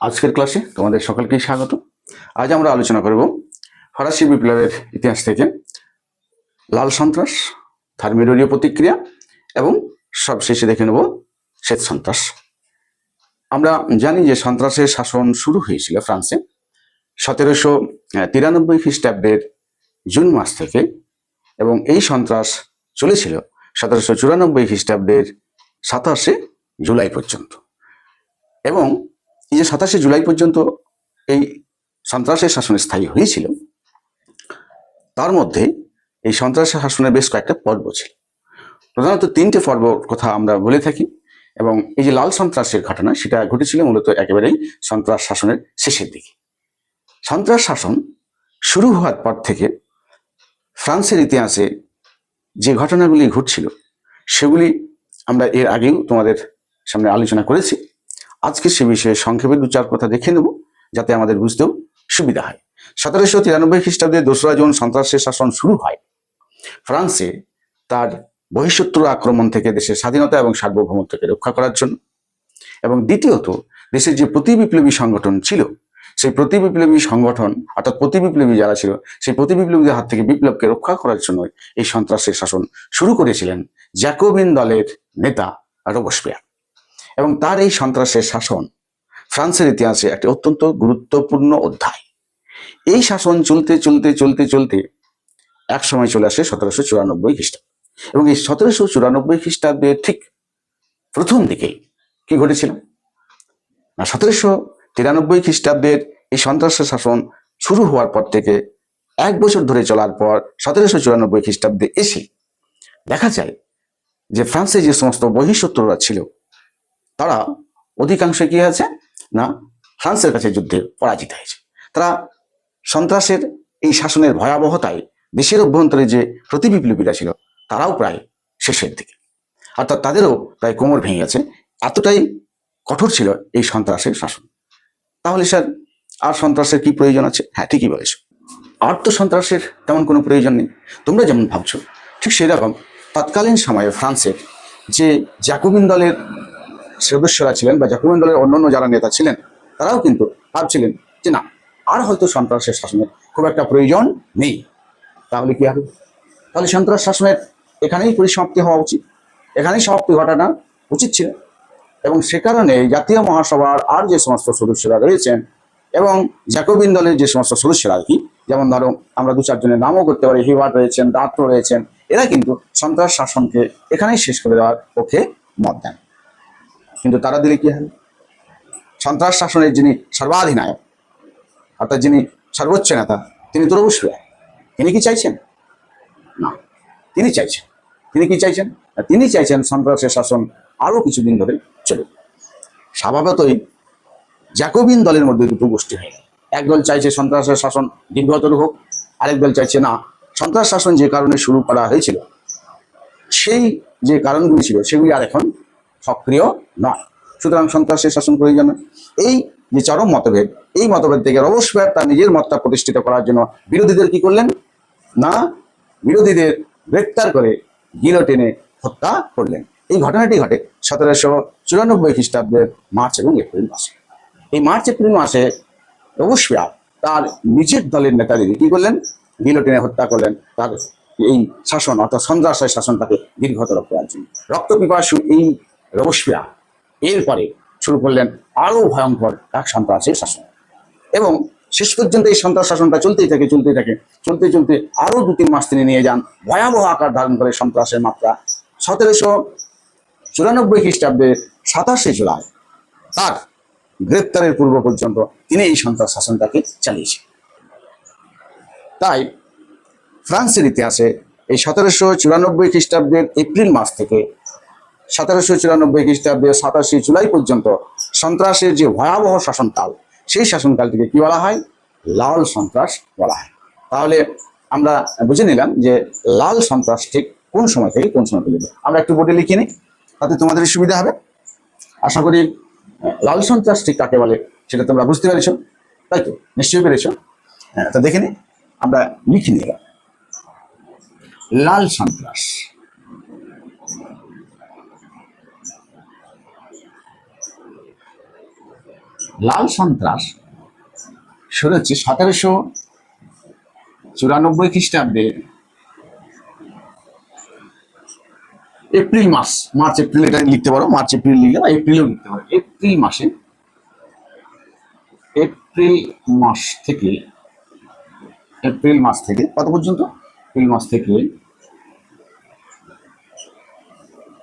আজকের ক্লাসে তোমাদের সকলকে স্বাগত। আজ আমরা আলোচনা করব ফরাসি বিপ্লবের ইতিহাস থেকে লাল সন্ত্রাস, থার্মিডোরীয় প্রতিক্রিয়া এবং সবশেষে দেখে নেব শ্বেত সন্ত্রাস। আমরা জানি যে সন্ত্রাসের শাসন শুরু হয়েছিল ফ্রান্সে 1793 খ্রিস্টাব্দের জুন মাস থেকে এবং এই সন্ত্রাস চলেছিল 1794 খ্রিস্টাব্দের 27 জুলাই পর্যন্ত। এবং এই যে 27 জুলাই পর্যন্ত এই সন্ত্রাসের শাসন স্থায়ী হয়েছিল, তার মধ্যে এই সন্ত্রাসের শাসনের বেশ কয়েকটা পর্ব ছিল। প্রধানত 3টে পর্ব কথা আমরা বলে থাকি এবং এই যে লাল সন্ত্রাসের ঘটনা সেটা ঘটেছিল মূলত একেবারেই সন্ত্রাস শাসনের শেষের দিকে। সন্ত্রাস শাসন শুরু হওয়ার পর থেকে ফ্রান্সের ইতিহাসে যে ঘটনাগুলি ঘটছিল সেগুলি আমরা এর আগেও তোমাদের সামনে আলোচনা করেছি। আজকে সে বিষয়ে সংক্ষেপে 2-4 কথা দেখে নেব যাতে আমাদের বুঝতেও সুবিধা হয়। 1793 খ্রিস্টাব্দে 2রা জুন সন্ত্রাসের শাসন শুরু হয় ফ্রান্সে তার বহিঃশত্রু আক্রমণ থেকে দেশের স্বাধীনতা এবং সার্বভৌমত্বকে রক্ষা করার জন্য, এবং দ্বিতীয়ত দেশের যে প্রতিবিপ্লবী সংগঠন ছিল সেই প্রতিবিপ্লবী সংগঠন অর্থাৎ প্রতিবিপ্লবী যারা ছিল সেই প্রতিবিপ্লবীদের হাত থেকে বিপ্লবকে রক্ষা করার জন্য এই সন্ত্রাসের শাসন শুরু করেছিলেন জ্যাকোবিন দলের নেতা রোবসপিয়ার। এবং তার এই সন্ত্রাসের শাসন ফ্রান্সের ইতিহাসে একটি অত্যন্ত গুরুত্বপূর্ণ অধ্যায়। এই শাসন চলতে চলতে চলতে চলতে এক সময় চলে আসে 1794 খ্রিস্টাব্দ। এবং এই 1794 খ্রিস্টাব্দের ঠিক প্রথম দিকেই কি ঘটেছিল না, 1793 খ্রিস্টাব্দের এই সন্ত্রাসের শাসন শুরু হওয়ার পর থেকে 1 বছর ধরে চলার পর 1794 খ্রিস্টাব্দে এসে দেখা যায় যে ফ্রান্সে যে সমস্ত বহিঃশত্রুরা ছিল তারা অধিকাংশ কি হয়েছে না, ফ্রান্সের কাছে যুদ্ধে পরাজিত হয়েছে। তারা সন্ত্রাসের এই শাসনের ভয়াবহতায় দেশের অভ্যন্তরে যে প্রতিবিপ্লবীরা ছিল তারাও প্রায় শেষের দিকে, অর্থাৎ তাদেরও প্রায় কোমর ভেঙে গেছে, এতটাই কঠোর ছিল এই সন্ত্রাসের শাসন। তাহলে স্যার আর সন্ত্রাসের কি প্রয়োজন আছে? হ্যাঁ, ঠিকই বলেছ, আর তো সন্ত্রাসের তেমন কোনো প্রয়োজন নেই। তোমরা যেমন ভাবছো ঠিক সেই রকম তৎকালীন সময়ে ফ্রান্সের যে জ্যাকোবিন দলের সদস্যরা ছিলেন বা জ্যাকোবিন দলের অন্যান্য যারা নেতা ছিলেন তারাও কিন্তু ভাবছিলেন যে না, আর হয়তো সন্ত্রাসের শাসনের খুব একটা প্রয়োজন নেই। তাহলে কি হবে? তাহলে সন্ত্রাস শাসনের এখানেই পরিসমাপ্তি হওয়া উচিত, এখানেই সমাপ্তি ঘটানো উচিত ছিল। এবং সে কারণে জাতীয় মহাসভার আর যে সমস্ত সদস্যরা রয়েছেন এবং জ্যাকোবিন দলের যে সমস্ত সদস্যরা আর কি, যেমন ধরো আমরা 2-4 জনের নামও করতে পারি, হিবার্ট রয়েছেন, দাত্র রয়েছেন, এরা কিন্তু সন্ত্রাস শাসনকে এখানেই শেষ করে দেওয়ার পক্ষে মত দেন। কিন্তু তারা দিলে কি হবে? সন্ত্রাস শাসনের যিনি সর্বাধিনায়ক অর্থাৎ যিনি সর্বোচ্চ নেতা তিনি তো রোবসপিয়ার, তিনি কি চাইছেন? না, তিনি কি চাইছেন? তিনি চাইছেন সন্ত্রাসের শাসন আরো কিছুদিন ধরে চলুক। স্বভাবতই জ্যাকোবিন দলের মধ্যে দুটো গোষ্ঠী হয়ে গেল। একদল চাইছে সন্ত্রাসের শাসন দীর্ঘতর হোক, আরেক দল চাইছে না, সন্ত্রাস শাসন যে কারণে শুরু করা হয়েছিল সেই যে কারণগুলি ছিল সেগুলি আর এখন সক্রিয় নয়, সুতরাং সন্ত্রাসের শাসন প্রয়োজন। এই যে চরম মতভেদ, এই মতভেদ থেকে রোবসপিয়ার তার নিজের মতটা প্রতিষ্ঠিত করার জন্য বিরোধীদের কি করলেন না, বিরোধীদের গ্রেপ্তার করে গিলোটিনে হত্যা করলেন। এই ঘটনাটি ঘটে 1794 খ্রিস্টাব্দের মার্চ এবং এপ্রিল মাসে। এই মার্চ এপ্রিল মাসে রোবসপিয়ার তার নিজের দলের নেতাদের কি করলেন, গিলোটিনে হত্যা করলেন তার এই শাসন অর্থাৎ সন্ত্রাসের শাসনটাকে দীর্ঘতর করার জন্য। রক্তপিপাসু এই রোবসপিয়ার এরপরে শুরু করলেন আরো ভয়ঙ্কর এক সন্ত্রাসের শাসন। এবং শেষ পর্যন্ত এই সন্ত্রাস শাসনটা চলতে চলতে আরো 2-3 মাস তিনি নিয়ে যান, ভয়াবহ আকার ধারণ করে সন্ত্রাসের মাত্রা। 1794 খ্রিস্টাব্দের 27 জুলাই তার গ্রেপ্তারের পূর্ব পর্যন্ত তিনি এই সন্ত্রাস শাসনটাকে চালিয়েছেন। তাই ফ্রান্সের ইতিহাসে এই 1794 খ্রিস্টাব্দের এপ্রিল মাস থেকে 1794 খ্রিস্টাব্দের 27 জুলাই পর্যন্ত সন্ত্রাসের যে ভয়াবহ শাসনকাল, সেই শাসনকালটিকে কি বলা হয়? লাল সন্ত্রাস বলা হয়। তাহলে আমরা বুঝে নিলাম যে লাল সন্ত্রাস ঠিক কোন সময় থেকে কোন সময় পর্যন্ত। আমরা একটু বোর্ডে লিখে নিই, তাতে তোমাদের সুবিধা হবে। আশা করি লাল সন্ত্রাস ঠিক কাকে বলে সেটা তোমরা বুঝতে পেরেছ, তাই তো? নিশ্চয়ই পেরেছ। হ্যাঁ, তা দেখে নিই, আমরা লিখে নিলাম লাল সন্ত্রাস। লাল সন্ত্রাস শুরু হচ্ছে 1794 খ্রিস্টাব্দে এপ্রিল মাস, মার্চ এপ্রিল এটা লিখতে পারো, মার্চ এপ্রিল লিখলে বা এপ্রিলও লিখতে পারো। এপ্রিল মাসে, এপ্রিল মাস থেকে, এপ্রিল মাস থেকে কত পর্যন্ত? এপ্রিল মাস থেকে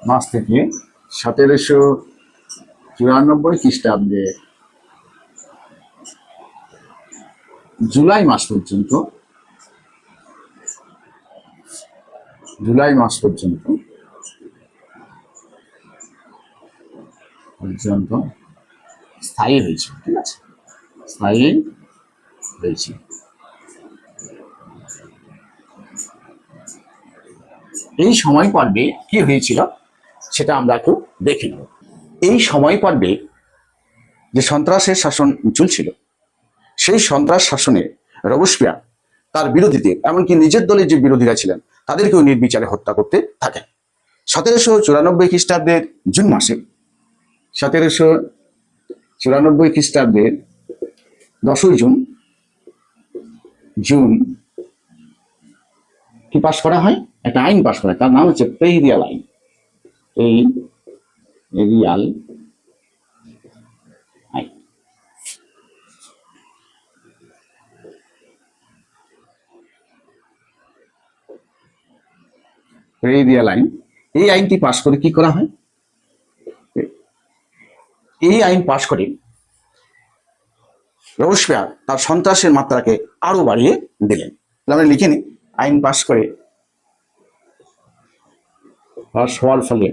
1794 খ্রিস্টাব্দে জুলাই মাস পর্যন্ত, জুলাই মাস পর্যন্ত পর্যন্ত স্থায়ী হয়েছে। ঠিক আছে, স্থায়ী হয়েছে। এই সময় পর্বে কি হয়েছিল সেটা আমরা একটু দেখে নেব। এই সময় পর্বে যে সন্ত্রাসের শাসন চলছিল, সেই সন্ত্রাস শাসনে রবসপিয়ার তার বিরোধীদের, এমনকি নিজের দলের যে বিরোধীরা ছিলেন তাদেরকেও নির্বিচারে হত্যা করতে থাকেন। 1794 খ্রিস্টাব্দের জুন মাসে, 1794 খ্রিস্টাব্দের 10ই জুন, কি পাশ করা হয়? একটা আইন পাশ করা হয়, তার নাম হচ্ছে পেইরিয়াল আইন। এই রিয়াল আইন। পেইরিয়াল আইন, এই আইনটি পাশ করে কি করা হয়? এই আইন পাশ করে রবসপিয়ার তার সন্ত্রাসের মাত্রাকে আরো বাড়িয়ে দিলেন। আমরা লিখে নিই, আইন পাশ করে পাশ হওয়ার ফলে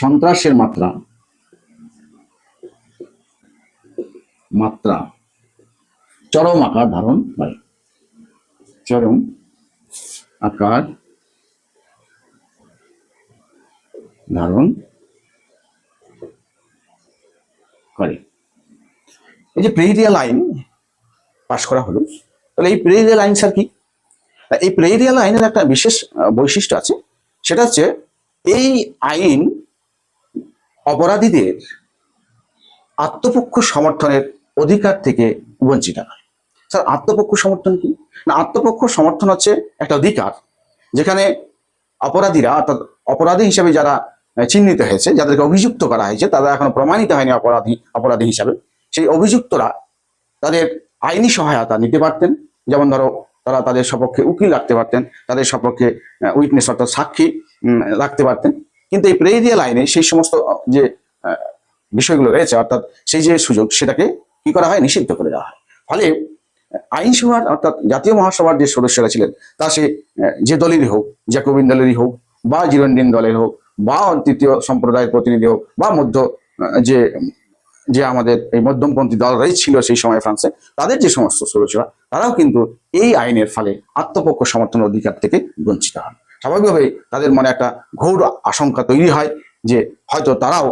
সন্ত্রাসের মাত্রা চরম আকার ধারণ করে, চরম আকার ধারণ করে। এই যে পেইরিয়াল আইন পাশ করা হলো, তাহলে এই পেইরিয়াল আইন স্যার কি? এই পেইরিয়াল আইনের একটা বিশেষ বৈশিষ্ট্য আছে, সেটা হচ্ছে এই আইন অপরাধীদের আত্মপক্ষ সমর্থনের অধিকার থেকে বঞ্চিত হয়। স্যার আত্মপক্ষ সমর্থন কি? না, আত্মপক্ষ সমর্থন হচ্ছে একটা অধিকার যেখানে অপরাধীরা, অর্থাৎ অপরাধী হিসেবে যারা চিহ্নিত হয়েছে, যাদেরকে অভিযুক্ত করা হয়েছে, তারা এখনো প্রমাণিত হয়নি অপরাধী হিসাবে, সেই অভিযুক্তরা তাদের আইনি সহায়তা নিতে পারতেন। যেমন ধরো, তারা তাদের সপক্ষে উকিল রাখতে পারতেন, তাদের সপক্ষে উইটনেস অর্থাৎ সাক্ষী রাখতে পারতেন। কিন্তু এই পেইরিয়াল আইনে সেই সমস্ত যে বিষয়গুলো রয়েছে, অর্থাৎ সেই যে সুযোগ, সেটাকে কি করা হয়? নিষিদ্ধ করে দেওয়া হয়। ফলে আইনসভার অর্থাৎ জাতীয় মহাসভার যে সদস্যরা ছিলেন, তা সে যে দলেরই হোক, জ্যাকোবিন দলেরই হোক, বা জিরোন্ডিন দলের হোক, বা তৃতীয় সম্প্রদায়ের প্রতিনিধি হোক, বা মধ্য যে যে আমাদের এই মধ্যমপন্থী দল ছিল সেই সময় ফ্রান্সে, তাদের যে সমস্ত সদস্যরা, তারাও কিন্তু এই আইনের ফলে আত্মপক্ষ সমর্থনের অধিকার থেকে বঞ্চিত হন। স্বাভাবিকভাবেই তাদের মনে একটা ঘোর আশঙ্কা তৈরি হয় যে হয়তো তারাও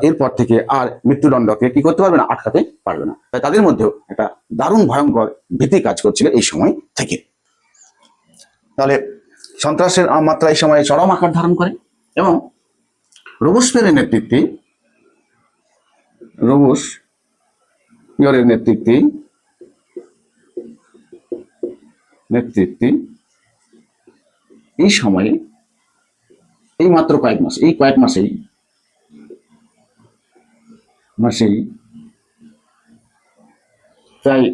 এরপর থেকে আর মৃত্যুদণ্ডকে কি করতে পারবে না, আটকাতে পারবে না। তাই তাদের মধ্যেও একটা দারুণ ভয়ঙ্কর ভীতি কাজ করছিল এই সময় থেকে। তাহলে সন্ত্রাসের মাত্রা এই সময় চরম আকার ধারণ করে এবং রোবসপিয়ারের নেতৃত্বে এই সময়ে, এই মাত্র কয়েক মাসেই প্রায়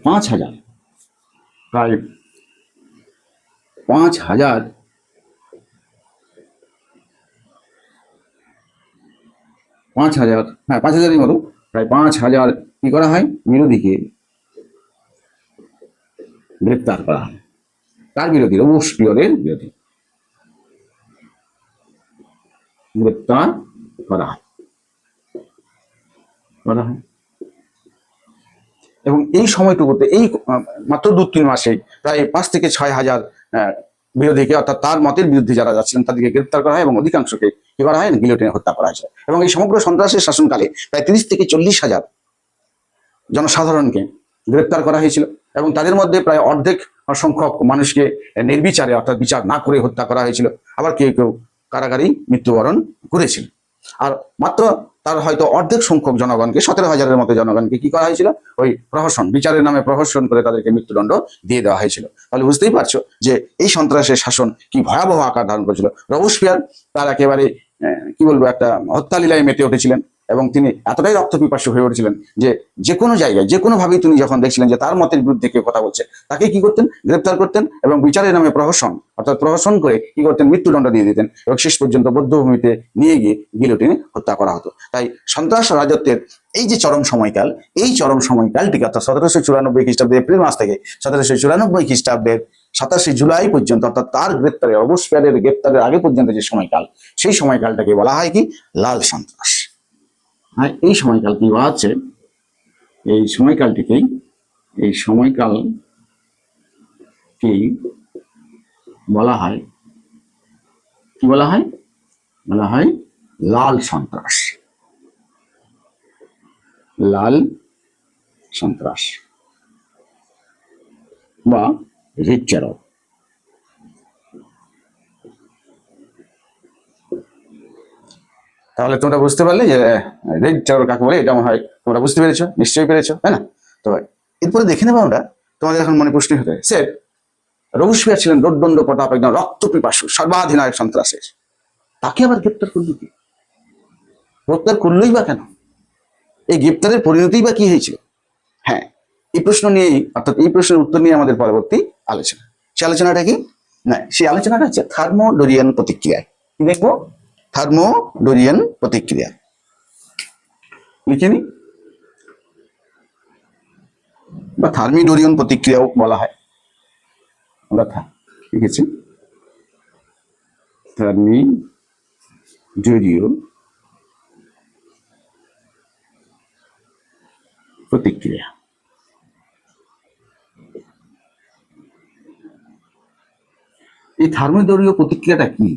5,000 প্রায় 5,000 হ্যাঁ 5,000-এর মতো, প্রায় 5,000 কি করা হয়? বিরোধীকে গ্রেপ্তার করা হয়। তার বিরোধী, রোবসপিয়ারের বিরোধী গ্রেপ্তার করা হয়। এবং এই সময়টুকুতে, এই মাত্র 2-3 মাসে প্রায় 5 থেকে 6,000 বিরোধীকে, অর্থাৎ তার মতের বিরুদ্ধে যারা যাচ্ছিলেন তাদেরকে গ্রেপ্তার করা হয় এবং অধিকাংশকে কি করা হয়? গিলোটিনে হত্যা করা হয়েছে। এবং এই সমগ্র সন্ত্রাসের শাসনকালে প্রায় 30 থেকে 40,000 জনসাধারণকে গ্রেপ্তার করা হয়েছিল এবং তাদের মধ্যে প্রায় অর্ধেক সংখ্যক মানুষকে নির্বিচারে, অর্থাৎ বিচার না করে হত্যা করা হয়েছিল। আবার কেউ কারাগারেই মৃত্যুবরণ করেছিল। আর মাত্র তার হয়তো অর্ধেক সংখ্যক জনগণকে, 17,000-এর মতো জনগণকে কি করা হয়েছিল, ওই প্রহসন, বিচারের নামে প্রহসন করে তাদেরকে মৃত্যুদণ্ড দিয়ে দেওয়া হয়েছিল। তাহলে বুঝতেই পারছো যে এই সন্ত্রাসের শাসন কি ভয়াবহ আকার ধারণ করেছিল। রবসপিয়ার তার একেবারে কি বলবো, একটা হত্যালীলায় মেতে উঠেছিলেন এবং তিনি এতটাই রক্তপিপাসু হয়ে উঠেছিলেন যে যে কোনো জায়গায় যে কোনো ভাবেই তিনি যখন দেখছিলেন যে তার মতের বিরুদ্ধে কেউ কথা বলছে, তাকে কি করতেন, গ্রেপ্তার করতেন এবং বিচারের নামে প্রহসন অর্থাৎ প্রহসন করে কি করতেন, মৃত্যুদণ্ড দিয়ে দিতেন এবং শেষ পর্যন্ত বধ্যভূমিতে নিয়ে গিয়ে গিলোটিনে হত্যা করা হতো। তাই সন্ত্রাস রাজত্বের এই যে চরম সময়কাল, এই চরম সময়কালটিকে অর্থাৎ 1794 খ্রিস্টাব্দের এপ্রিল মাস থেকে 1794 খ্রিস্টাব্দের 27 জুলাই পর্যন্ত, অর্থাৎ তার গ্রেপ্তারে, রবসপিয়ারের গ্রেপ্তারের আগে পর্যন্ত যে সময়কাল, সেই সময়কালটাকে বলা হয় কি, লাল সন্ত্রাস। হ্যাঁ, এই সময়কাল কি বলা হচ্ছে, এই সময়কালটিকেই বলা হয় কি, বলা হয় লাল সন্ত্রাস। লাল সন্ত্রাস বা রেড টেরর। তাহলে তোমরা বুঝতে পারলে যে রেড টেরর কাকে বলে, এটা মনে হয় তোমরা বুঝতে পেরেছো, নিশ্চয়ই পেরেছো, তাই না? তো এরপরে দেখে নেবো আমরা, তোমাদের এখন মনে প্রশ্ন হতে স্যার, রবসপিয়ার ছিলেন দোর্দণ্ড প্রতাপ, একদম রক্তপিপাসু সর্বাধিনায়ক সন্ত্রাসের, তাকে আবার গ্রেপ্তার করলো কি? গ্রেপ্তার করলোই বা কেন? এই গ্রেপ্তারের পরিণতি বা কি হয়েছিল? হ্যাঁ, এই প্রশ্ন নিয়েই, অর্থাৎ এই প্রশ্নের উত্তর নিয়ে আমাদের পরবর্তী আলোচনা। সেই আলোচনাটা কি না, সেই আলোচনাটা হচ্ছে থার্মোডোরিয়ান প্রতিক্রিয়ায়। কি দেখবো? থার্মোডোরিয়ান প্রতিক্রিয়া। লিখে নি, বা থার্মিডোরিয়ান প্রতিক্রিয়াও বলা হয়। আমরা লিখেছি থার্মিডোরিয় প্রতিক্রিয়া। এই থার্মোদলীয় প্রতিক্রিয়াটা কি?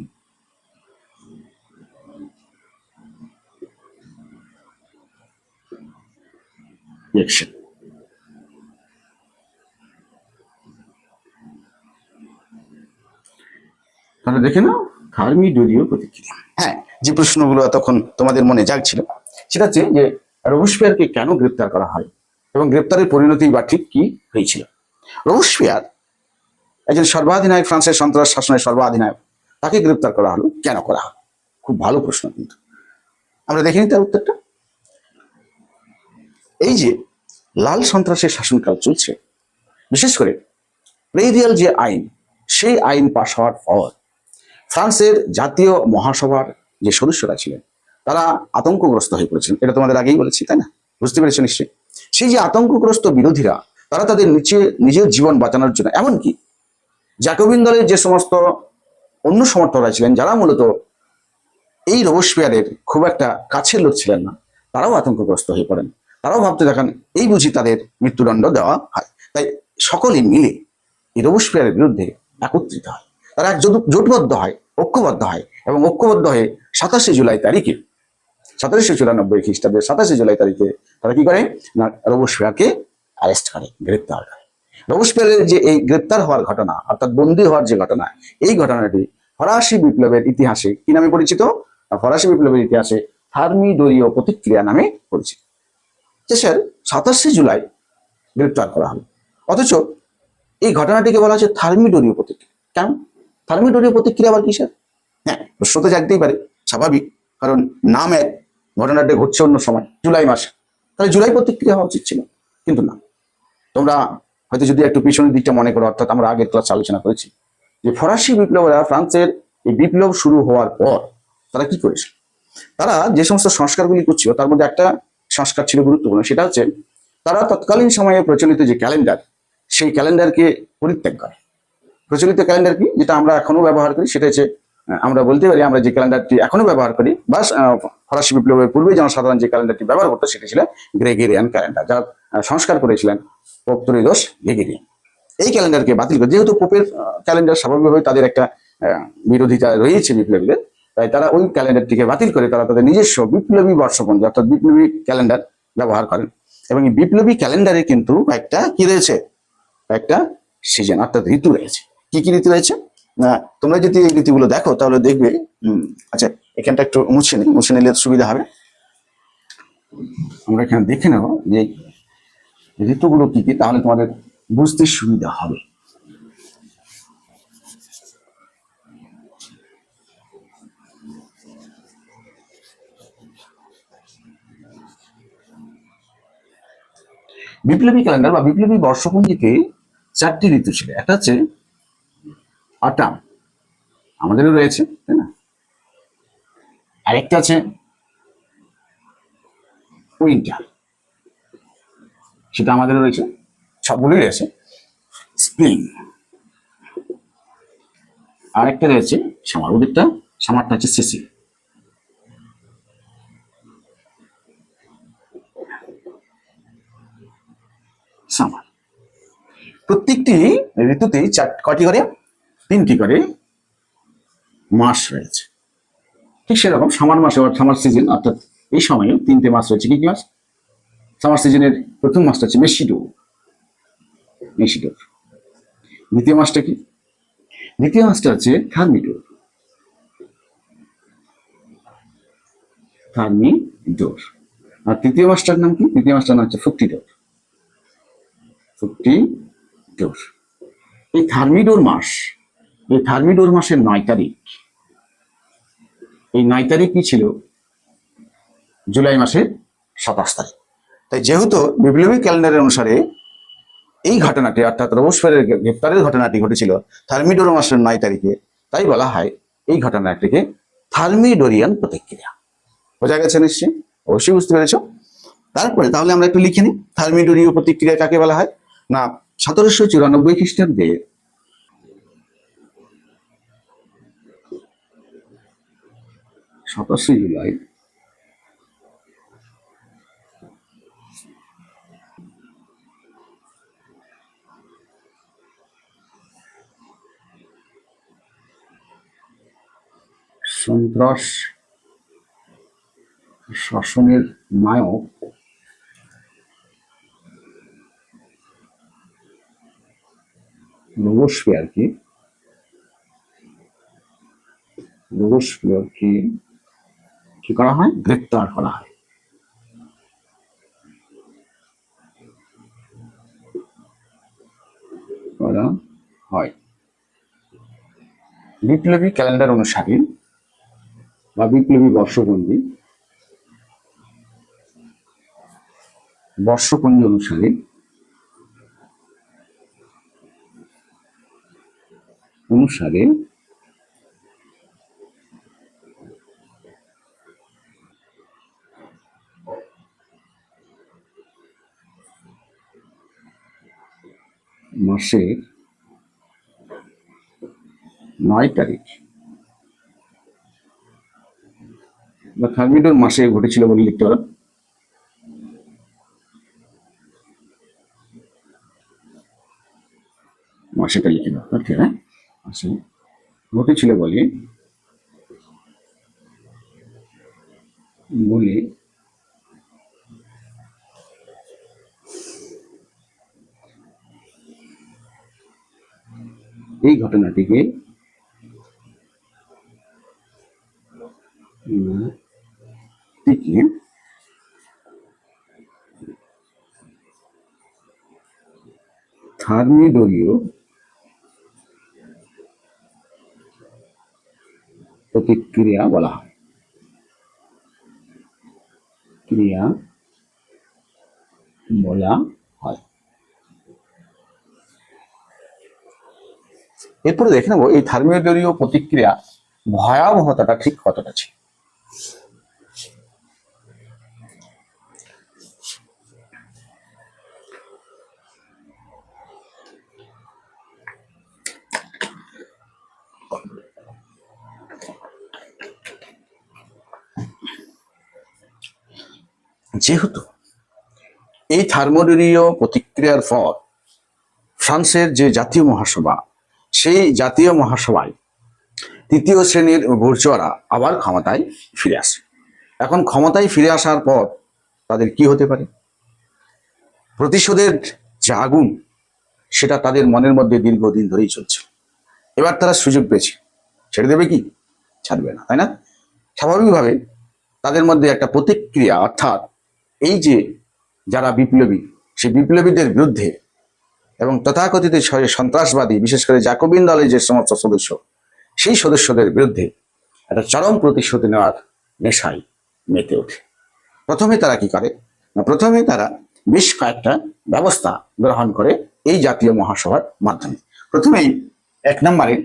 রিঅ্যাকশন। তাহলে দেখে নাও থার্মিডোরীয় প্রতিক্রিয়া। হ্যাঁ, যে প্রশ্নগুলো তখন তোমাদের মনে জাগছিল সেটা হচ্ছে যে রবসপিয়ারকে কেন গ্রেপ্তার করা হয় এবং গ্রেপ্তারের পরিণতি বা ঠিক কি হয়েছিল। রবসপিয়ার একজন সর্বাধিনায়ক, ফ্রান্সের সন্ত্রাস শাসনের সর্বাধিনায়ক, তাকে গ্রেপ্তার করা হলো, কেন করা হলো? খুব ভালো প্রশ্ন, কিন্তু আমরা দেখে নিই তার উত্তরটা। এই যে লাল সন্ত্রাসের শাসনকাল চলছে, বিশেষ করে প্রেরিয়াল যে আইন, সেই আইন পাশ হওয়ার পর ফ্রান্সের জাতীয় মহাসভার যে সদস্যরা ছিলেন তারা আতঙ্কগ্রস্ত হয়ে পড়েছিলেন। এটা তোমাদের আগেই বলেছি, তাই না? বুঝতে পেরেছো নিশ্চয়ই। সেই যে আতঙ্কগ্রস্ত বিরোধীরা, তারা তাদের নিজের জীবন বাঁচানোর জন্য, এমনকি জ্যাকোবিন দলের যে সমস্ত অন্য সমর্থকরা ছিলেন, যারা মূলত এই রবসপিয়ারের খুব একটা কাছের লোক ছিলেন না, তারাও আতঙ্কগ্রস্ত হয়ে পড়েন। তারাও ভাবতে দেখেন এই বুঝি তাদের মৃত্যুদণ্ড দেওয়া হয়। তাই সকলেই মিলে এই রবসপিয়ারের বিরুদ্ধে একত্রিত হয়, তারা এক জোটবদ্ধ হয়, ঐক্যবদ্ধ হয় এবং ঐক্যবদ্ধ হয়ে 27 জুলাই তারিখে, 1794 খ্রিস্টাব্দের 27 জুলাই তারিখে তারা কি করে না, রবসপিয়ারকে অ্যারেস্ট করে, গ্রেপ্তার করে। রবসপিয়ারের যে এই গ্রেপ্তার হওয়ার ঘটনা, অর্থাৎ বন্দী হওয়ার যে ঘটনা, এই ঘটনাটি ফরাসি বিপ্লবের ইতিহাসে কি নামে পরিচিত? ফরাসি বিপ্লবের ইতিহাসে থার্মিডোরীয় প্রতিক্রিয়া নামে পরিচিত। যে স্যার 27 জুলাই গ্রেপ্তার করা হলো, অথচ এই ঘটনাটিকে বলা হচ্ছে থার্মিডোরীয় প্রতিক্রিয়া। কেন থার্মিডোরীয় প্রতিক্রিয়া আবার কিসের? হ্যাঁ, প্রশ্ন তো জাগতেই পারে, স্বাভাবিক, কারণ নাম এক, ঘটনাটি ঘটছে অন্য সময়, জুলাই মাসে, তাহলে জুলাই প্রতিক্রিয়া হওয়া উচিত ছিল, কিন্তু না। তোমরা হয়তো যদি একটু পিছনের দিকটা মনে করো, অর্থাৎ আমরা আগের ক্লাস আলোচনা করেছি যে ফরাসি বিপ্লবীরা ফ্রান্সের এই বিপ্লব শুরু হওয়ার পর তারা কি করেছিল, তারা যে সমস্ত সংস্কারগুলি করছিল তার মধ্যে একটা সংস্কার ছিল গুরুত্বপূর্ণ, সেটা হচ্ছে তারা তৎকালীন সময়ে প্রচলিত যে ক্যালেন্ডার, সেই ক্যালেন্ডারকে পরিত্যাগ করে। প্রচলিত ক্যালেন্ডার কি, যেটা আমরা এখনো ব্যবহার করি, সেটা হচ্ছে আমরা বলতে পারি আমরা যে ক্যালেন্ডারটি এখনো ব্যবহার করি বা ফরাসি বিপ্লবের পূর্বে জনসাধারণ যে ক্যালেন্ডারটি ব্যবহার করতো সেটা ছিল গ্রেগরিয়ান ক্যালেন্ডার, যা সংস্কার করেছিলেন পোপ ত্রয়োদশ গ্রেগরিয়ান। এই ক্যালেন্ডারকে বাতিল করে, যেহেতু পোপের ক্যালেন্ডার স্বাভাবিকভাবে তাদের একটা বিরোধিতা রয়েছে বিপ্লবীদের, তাই তারা ওই ক্যালেন্ডারটিকে বাতিল করে তারা তাদের নিজস্ব বিপ্লবী বর্ষপঞ্জি অর্থাৎ বিপ্লবী ক্যালেন্ডার ব্যবহার করেন। এবং এই বিপ্লবী ক্যালেন্ডারে কিন্তু একটা কি রয়েছে, একটা সিজন অর্থাৎ ঋতু রয়েছে। কি কি ঋতু রয়েছে? তোমরা যদি এই রীতিগুলো দেখো তাহলে দেখবে। আচ্ছা, এখানটা একটু মুছে নিলে সুবিধা হবে। আমরা এখানে দেখে নেব যে ঋতুগুলো কি কি, তাহলে তোমাদের বুঝতে সুবিধা হবে। বিপ্লবী ক্যালেন্ডার বা বিপ্লবী বর্ষপঞ্জিতে 4টি ঋতু ছিল। একটা হচ্ছে অটাম, আমাদেরও রয়েছে, তাই না? আরেকটা আছে উইন্টার, সেটা আমাদেরও রয়েছে, সবগুলোই রয়েছে। স্প্রিং, আরেকটা রয়েছে সামার, ওদেরটা সামারটা হচ্ছে সিসি। সামার, প্রত্যেকটি ঋতুতেই কয়টি করে? 3টি করে মাস রয়েছে। ঠিক সেরকম সামার মাসে, সামার সিজন, অর্থাৎ এই সময়ে 3টে মাস রয়েছে। কি কি মাস? সামার সিজনের প্রথম মাসটা হচ্ছে মেশিডোর। দ্বিতীয় মাসটা কি? দ্বিতীয় মাসটা হচ্ছে থার্মিডোর। আর তৃতীয় মাসটার নাম কি? তৃতীয় মাসটার নাম হচ্ছে ফুক্টিডোর। এই থার্মিডোর মাসের 9 তারিখ, এই 9 তারিখ কি ছিল? জুলাই মাসের 27 তারিখ। তাই যেহেতু বিপ্লবী ক্যালেন্ডারের অনুসারে এই ঘটনাটি, অর্থাৎ রোবসফেয়ারের গ্রেপ্তারের ঘটনাটি ঘটেছিল থার্মিডোর মাসের 9 তারিখে, তাই বলা হয় এই ঘটনাটিকে থার্মিডোরিয়ান প্রতিক্রিয়া। বোঝা গেছে নিশ্চয়ই? অবশ্যই বুঝতে পেরেছ। তারপরে তাহলে আমরা একটু লিখে নিই, থার্মিডোরীয় প্রতিক্রিয়া কাকে বলা হয়? না, 1794 খ্রিস্টাব্দে 27 জুলাই সন্ত্রাস শাসনের নায়ক রোবসফেয়ারকে কি করা হয়? গ্রেপ্তার করা হয়। বিপ্লবী ক্যালেন্ডার অনুসারে বা বিপ্লবী বর্ষপঞ্জি অনুসারে মাসের 9 তারিখ বা থার্মিডোর মাসে ঘটেছিল বলে লিখতে পারো। মাসেটা লিখে দাও, ঠিক আছে? মাসে ঘটেছিল বলে এই ঘটনাটিকে থার্মিডোরীয় প্রতিক্রিয়া বলা হয়। এরপরে দেখে নেবো এই থার্মিডোরীয় প্রতিক্রিয়া ভয়াবহতাটা ঠিক কতটা ছিল। যেহেতু এই থার্মোডোরীয় প্রতিক্রিয়ার পর ফ্রান্সের যে জাতীয় মহাসভা, সেই জাতীয় মহাসভায় 3য় শ্রেণীর বুর্জোয়ারা আবার ক্ষমতায় ফিরে আসে। এখন ক্ষমতায় ফিরে আসার পর তাদের কি হতে পারে? প্রতিশোধের যে আগুন, সেটা তাদের মনের মধ্যে দীর্ঘদিন ধরেই চলছে। এবার তারা সুযোগ পেয়েছে, ছেড়ে দেবে কি? ছাড়বে না, তাই না? স্বাভাবিকভাবে তাদের মধ্যে একটা প্রতিক্রিয়া, অর্থাৎ এই যে যারা বিপ্লবী, সেই বিপ্লবীদের বিরুদ্ধে এবং তথাকথিত সন্ত্রাসবাদী, বিশেষ করে জাকোবিন দলের যে সমস্ত সদস্য, সেই সদস্যদের বিরুদ্ধে একটা চরম প্রতিশোধ নেওয়ার নেশায় মেতে ওঠে। প্রথমে তারা কি করে না, প্রথমে তারা বেশ কয়েকটা ব্যবস্থা গ্রহণ করে এই জাতীয় মহাসভার মাধ্যমে। প্রথমেই 1 নম্বরে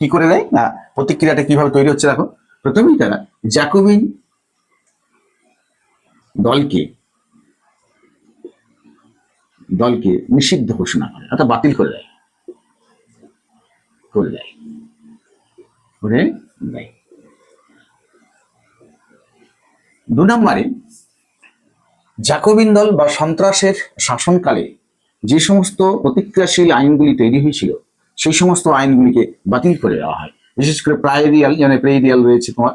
কি করে দেয় না, প্রতিক্রিয়াটা কিভাবে তৈরি হচ্ছে দেখো। প্রথমেই তারা জ্যাকোবিন দলকে নিষিদ্ধ ঘোষণা করে, অর্থাৎ বাতিল করে দেয়। 2 নম্বরে জ্যাকোবিন দল বা সন্ত্রাসের শাসনকালে যে সমস্ত প্রতিক্রিয়াশীল আইনগুলি তৈরি হয়েছিল, সেই সমস্ত আইনগুলিকে বাতিল করে দেওয়া হয়। বিশেষ করে প্রাইরিয়াল, যেমন প্রেইরিয়াল রয়েছে তোমার,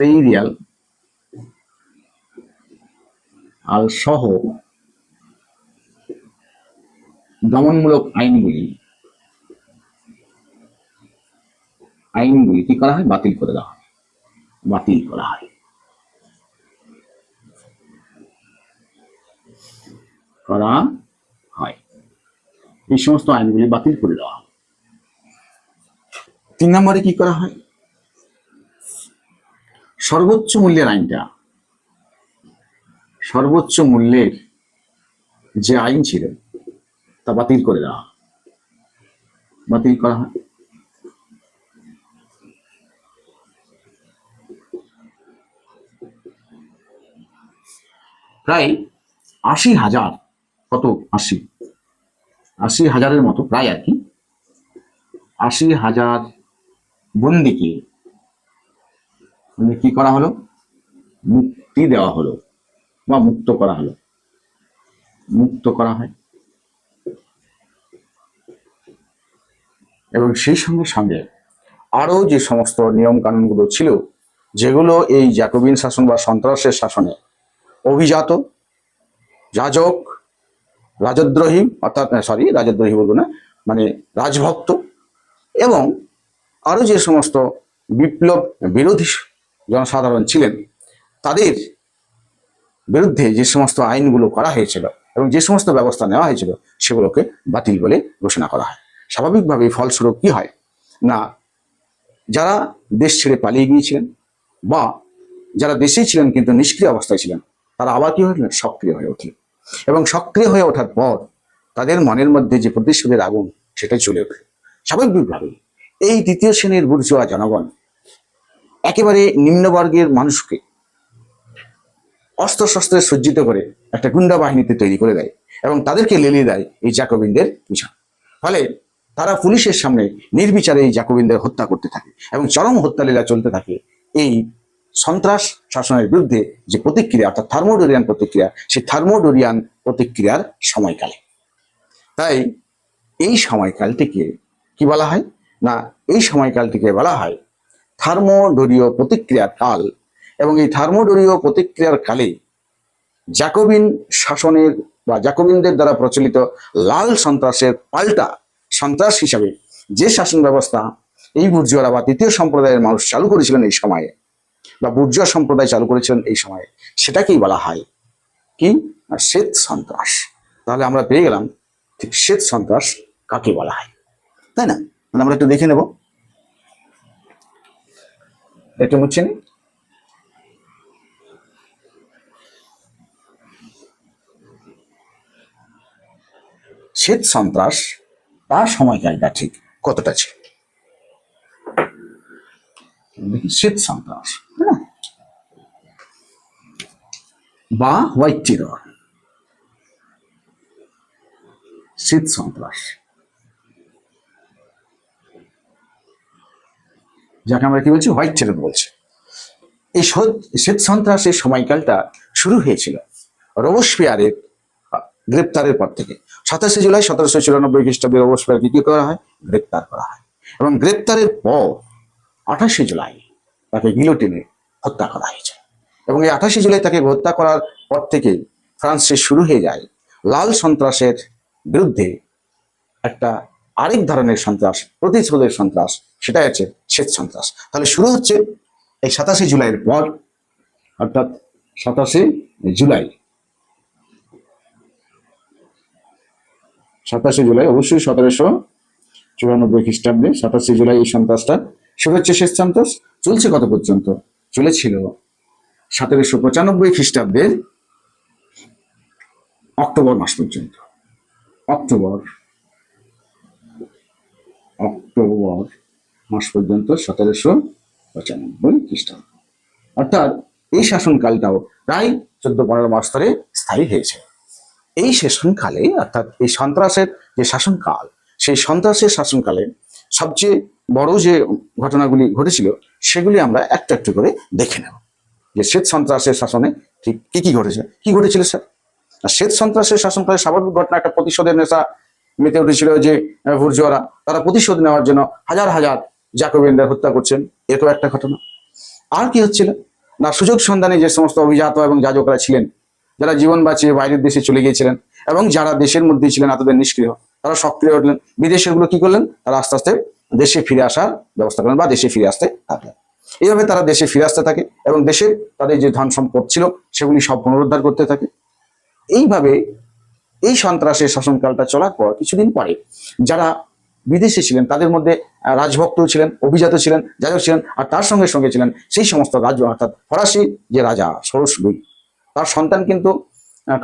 প্রেইরিয়াল আর সহ দমনমূলক আইনগুলি কি করা হয়? বাতিল করে দেওয়া হয়, বাতিল করা হয়। এই সমস্ত আইনগুলি বাতিল করে দেওয়া হয়। 3 নম্বরে কি করা হয়? সর্বোচ্চ মূল্যের আইনটা, সর্বোচ্চ মূল্যের যে আইন ছিল তা বাতিল করে দেওয়া, বাতিল করা হয়। প্রায় 80,000, কত 80,000-এর মতো প্রায় আর কি, 80,000 বন্দীকে কি করা হলো? মুক্তি দেওয়া হলো বা মুক্ত করা হলো, মুক্ত করা হয়। এবং সেই সঙ্গে সঙ্গে আরো যে সমস্ত নিয়ম কানুনগুলো ছিল, যেগুলো এই জ্যাকোবিন শাসন বা সন্ত্রাসের শাসনে অভিজাত, যাজক, রাজদ্রোহী, অর্থাৎ রাজদ্রোহী বলবো না, মানে রাজভক্ত, এবং আরো যে সমস্ত বিপ্লব বিরোধী জনসাধারণ ছিলেন, তাদের বিরুদ্ধে যে সমস্ত আইনগুলো করা হয়েছিল এবং যে সমস্ত ব্যবস্থা নেওয়া হয়েছিল, সেগুলোকে বাতিল বলে ঘোষণা করা হয়। স্বাভাবিকভাবে ফলস্বরূপ কি হয় না, যারা দেশ ছেড়ে পালিয়ে গিয়েছিলেন বা যারা দেশেই ছিলেন কিন্তু নিষ্ক্রিয় অবস্থায় ছিলেন, তারা আবার কি হলেন? সক্রিয় হয়ে উঠলেন। এবং সক্রিয় হয়ে ওঠার পর তাদের মনের মধ্যে যে প্রতিশোধের আগুন, সেটাই চলে উঠল। স্বাভাবিকভাবে এই তৃতীয় শ্রেণীর বুর্জোয়া জনগণ একেবারে নিম্নবর্গের মানুষকে অস্ত্রশস্ত্রে সজ্জিত করে একটা গুন্ডা বাহিনীতে তৈরি করে দেয় এবং তাদেরকে লেলিয়ে দেয় এই জ্যাকোবিনদের পিছন। ফলে তারা পুলিশের সামনে নির্বিচারে এই জ্যাকোবিনদের হত্যা করতে থাকে এবং চরম হত্যালীলা চলতে থাকে এই সন্ত্রাস শাসনের বিরুদ্ধে যে প্রতিক্রিয়া, অর্থাৎ থার্মোডোরিয়ান প্রতিক্রিয়া, সেই থার্মোডোরিয়ান প্রতিক্রিয়ার সময়কালে। তাই এই সময়কালটিকে কি বলা হয় না, এই সময়কালটিকে বলা হয় থার্মোডোরীয় প্রতিক্রিয়ার কাল। এবং এই থার্মোডোরীয় প্রতিক্রিয়ার কালে জ্যাকোবিন শাসনের বা জ্যাকোবিনদের দ্বারা প্রচলিত লাল সন্ত্রাসের পাল্টা সন্ত্রাস হিসাবে যে শাসন ব্যবস্থা এই বুর্জোয়ারা বা তৃতীয় সম্প্রদায়ের মানুষ চালু করেছিলেন এই সময়ে, বা বুর্জোয়া সম্প্রদায় চালু করেছিলেন এই সময়ে, সেটাকেই বলা হয় কি? শ্বেত সন্ত্রাস। তাহলে আমরা পেয়ে গেলাম ঠিক শ্বেত সন্ত্রাস কাকে বলা হয়, তাই না? আমরা একটু দেখে নেব, একটু মুছে নি। শ্বেত সন্ত্রাস তার সময়কালটা ঠিক কতটা ছিল? শ্বেত সন্ত্রাস বা হোয়াইট টেরর, শ্বেত সন্ত্রাস, যাকে আমরা কি বলছি? হোয়াইট টেরর বলছি। এই শ্বেত সন্ত্রাসের সময়কালটা শুরু হয়েছিল রোবসপিয়ারের গ্রেপ্তারের পর থেকে। 27শে জুলাই 1794 খ্রিস্টাব্দে রোবসপিয়ারকে কি করা হয়? গ্রেপ্তার করা হয়। এবং গ্রেপ্তারের পর 28শে জুলাই তাকে গিলোটিনে হত্যা করা হয়েছে। এবং এই 28শে জুলাই তাকে হত্যা করার পর থেকে ফ্রান্সে শুরু হয়ে যায় লাল সন্ত্রাসের বিরুদ্ধে একটা আরেক ধরনের সন্ত্রাস, প্রতিশোধের সন্ত্রাস, সেটাই হচ্ছে শ্বেত সন্ত্রাস। তাহলে শুরু হচ্ছে এই 27 জুলাইয়ের পর, অর্থাৎ 27 জুলাই, 27 জুলাই অবশ্যই 1794 খ্রিস্টাব্দে 27 জুলাই এই সন্ত্রাসটা শুরু হচ্ছে। শ্বেত সন্ত্রাস চলছে কত পর্যন্ত? চলেছিল 1795 খ্রিস্টাব্দের অক্টোবর মাস পর্যন্ত। অক্টোবর মাস পর্যন্ত 1795 খ্রিস্টাব্দ, অর্থাৎ এই শাসনকালটাও প্রায় 14-15 মাস ধরে স্থায়ী হয়েছে। এই শাসনকালে, অর্থাৎ এই সন্ত্রাসের যে শাসনকাল, সেই সন্ত্রাসের শাসনকালে সবচেয়ে বড় যে ঘটনাগুলি ঘটেছিল সেগুলি আমরা একটু একটু করে দেখে নেব, যে শ্বেত সন্ত্রাসের শাসনে ঠিক কি ঘটেছিল স্যার। শ্বেত সন্ত্রাসের শাসনকালে স্বাভাবিক ঘটনা, একটা প্রতিশোধের নেশা মেতে উঠেছিল, যে বুর্জোয়ারা তারা প্রতিশোধ নেওয়ার জন্য হাজার হাজার জাকোবিয়ানদের হত্যা করছেন, এরকম একটা ঘটনা। আর কি হচ্ছিল না, সুযোগ সন্ধানে যে সমস্ত অভিজাত এবং যাজকরা ছিলেন, যারা জীবন বাঁচিয়ে বাইরের দেশে চলে গিয়েছিলেন এবং যারা দেশের মধ্যেই ছিলেন এতদিন নিষ্ক্রিয়, তারা সক্রিয় হলেন। বিদেশের গুলো কি করলেন, তারা আস্তে আস্তে দেশে ফিরে আসার ব্যবস্থা করলেন বা দেশে ফিরে আসতে থাকলেন। এইভাবে তারা দেশে ফিরে আসতে থাকে এবং দেশের তাদের যে ধন সম্পদ ছিল সেগুলি সব পুনরুদ্ধার করতে থাকে। এইভাবে এই সন্ত্রাসের শাসনকালটা চলার পর কিছুদিন পরে যারা বিদেশে ছিলেন তাদের মধ্যে রাজভক্ত ছিলেন, অভিজাত ছিলেন, যাজক ছিলেন, আর তার সঙ্গে সঙ্গে ছিলেন সেই সমস্ত রাজ্য, অর্থাৎ ফরাসি যে রাজা ষোড়শ লুই, তার সন্তান কিন্তু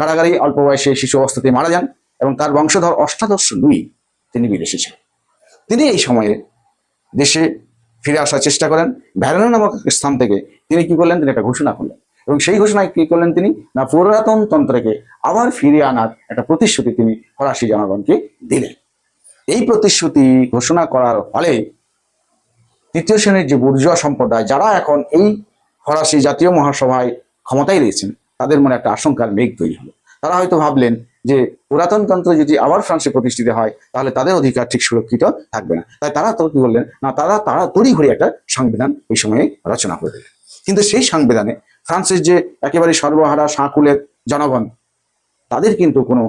কারাগারে অল্প বয়সে শিশু অবস্থাতে মারা যান এবং তার বংশধর অষ্টাদশ লুই তিনি বিদেশে ছিলেন। তিনি এই সময়ে দেশে ফিরে আসার চেষ্টা করেন। ভ্যারোনা নামক স্থান থেকে তিনি কি করলেন, তিনি একটা ঘোষণা করলেন এবং সেই ঘোষণায় কি করলেন, তিনি না পুরাতন তন্ত্রকে আবার ফিরিয়ে আনার একটা প্রতিশ্রুতি তিনি ফরাসি জনগণকে দিলেন। এই প্রতিশ্রুতি ঘোষণা করার ফলে তৃতীয় শ্রেণীর যে বুর্জোয়া সম্প্রদায়, যারা এখন এই ফরাসি জাতীয় মহাসভায় ক্ষমতায় রয়েছেন, তাদের মনে একটা আশঙ্কার মেঘ তৈরি হলো। তারা হয়তো ভাবলেন যে পুরাতন তন্ত্র যদি আবার ফ্রান্সে প্রতিষ্ঠিত হয় তাহলে তাদের অধিকার ঠিক সুরক্ষিত থাকবে না। তাই তারা তো কি বললেন না, তারা তড়িঘড়ি একটা সংবিধান এই সময়ে রচনা করে দিলেন। কিন্তু সেই সংবিধানে ফ্রান্সের যে একেবারে সর্বহারা সাঁকুলের জনগণ, তাদের কিন্তু কোনো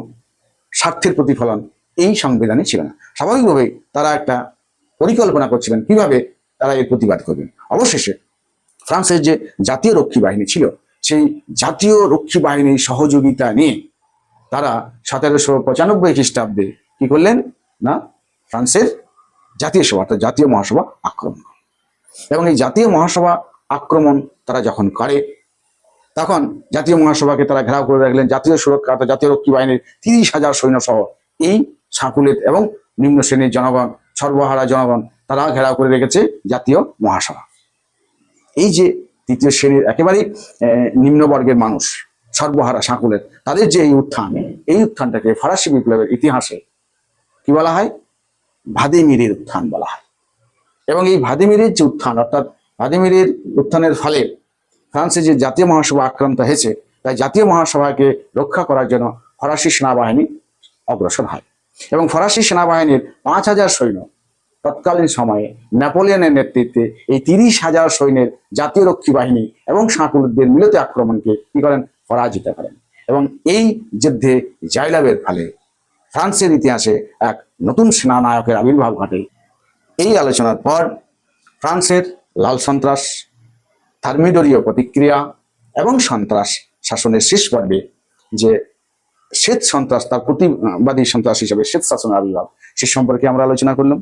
স্বার্থের প্রতিফলন এই সংবিধানে ছিল না। স্বাভাবিকভাবেই তারা একটা পরিকল্পনা করছিলেন কিভাবে তারা এর প্রতিবাদ করবেন। অবশেষে ফ্রান্সের যে জাতীয় রক্ষী বাহিনী ছিল, সেই জাতীয় রক্ষী বাহিনীর সহযোগিতা নিয়ে তারা 1795 খ্রিস্টাব্দে কি করলেন না, ফ্রান্সের জাতীয় সভা অর্থাৎ জাতীয় মহাসভা আক্রমণ করে। এবং এই জাতীয় মহাসভা আক্রমণ তারা যখন করে, তখন জাতীয় মহাসভাকে তারা ঘেরাও করে রাখলেন। জাতীয় সুরক্ষা অর্থাৎ জাতীয় রক্ষী বাহিনীর 30,000 সৈন্য সহ এই সাঁকুলের এবং নিম্ন শ্রেণীর জনগণ, সর্বহারা জনগণ, তারা ঘেরাও করে রেখেছে জাতীয় মহাসভা। এই যে তৃতীয় শ্রেণীর একেবারেই নিম্নবর্গের মানুষ, সর্বহারা সাঁকুলের, তাদের যে এই উত্থান, এই উত্থানটাকে ফরাসি বিপ্লবের ইতিহাসে কি বলা হয়, ভ্লাদিমিরের উত্থান বলা হয়। এবং এই ভ্লাদিমিরের যে উত্থান, অর্থাৎ ভ্লাদিমিরের উত্থানের ফলে ফ্রান্সের যে জাতীয় মহাসভা আক্রান্ত হয়েছে, তাই জাতীয় মহাসভাকে রক্ষা করার জন্য ফরাসি সেনাবাহিনী অগ্রসর হয় এবং ফরাসি সেনাবাহিনীর 5,000 সৈন্য তৎকালীন সময়ে নেপোলিয়নের নেতৃত্বে এই 30,000 সৈন্যের জাতীয় রক্ষী বাহিনী এবং সাঁকুলদের মিলিত আক্রমণকে কি করেন, পরাজিত করেন। এবং এই যুদ্ধে জয়লাভের ফলে ফ্রান্সের ইতিহাসে এক নতুন সেনানায়কের আবির্ভাব ঘটে। এই আলোচনার পর ফ্রান্সের লাল সন্ত্রাস, থার্মিডরীয় প্রতিক্রিয়া এবং সন্ত্রাস শাসনের শেষ পর্বে যে শ্বেত সন্ত্রাস, তার প্রতিবাদী সন্ত্রাস হিসেবে শ্বেত শাসনের আবির্ভাব, সে সম্পর্কে আমরা আলোচনা করলাম।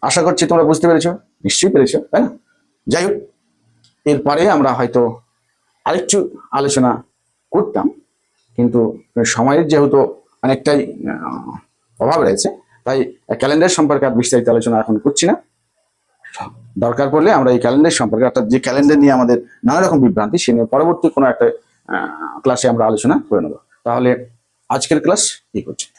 আশা করছি তোমরা বুঝতে পেরেছো, নিশ্চয়ই পেরেছো, তাই না? যাই হোক, এরপরে আমরা হয়তো আরেকটু আলোচনা করতাম, কিন্তু সময়ের যেহেতু অনেকটাই অভাব রয়েছে, তাই ক্যালেন্ডার সম্পর্কে আর বিস্তারিত আলোচনা এখন করছি না। দরকার পড়লে আমরা এই ক্যালেন্ডার সম্পর্কে, অর্থাৎ যে ক্যালেন্ডার নিয়ে আমাদের নানা রকম বিভ্রান্তি, সে নিয়ে পরবর্তী কোনো একটা ক্লাসে আমরা আলোচনা করে নেব। তাহলে আজকের ক্লাস এই পর্যন্ত।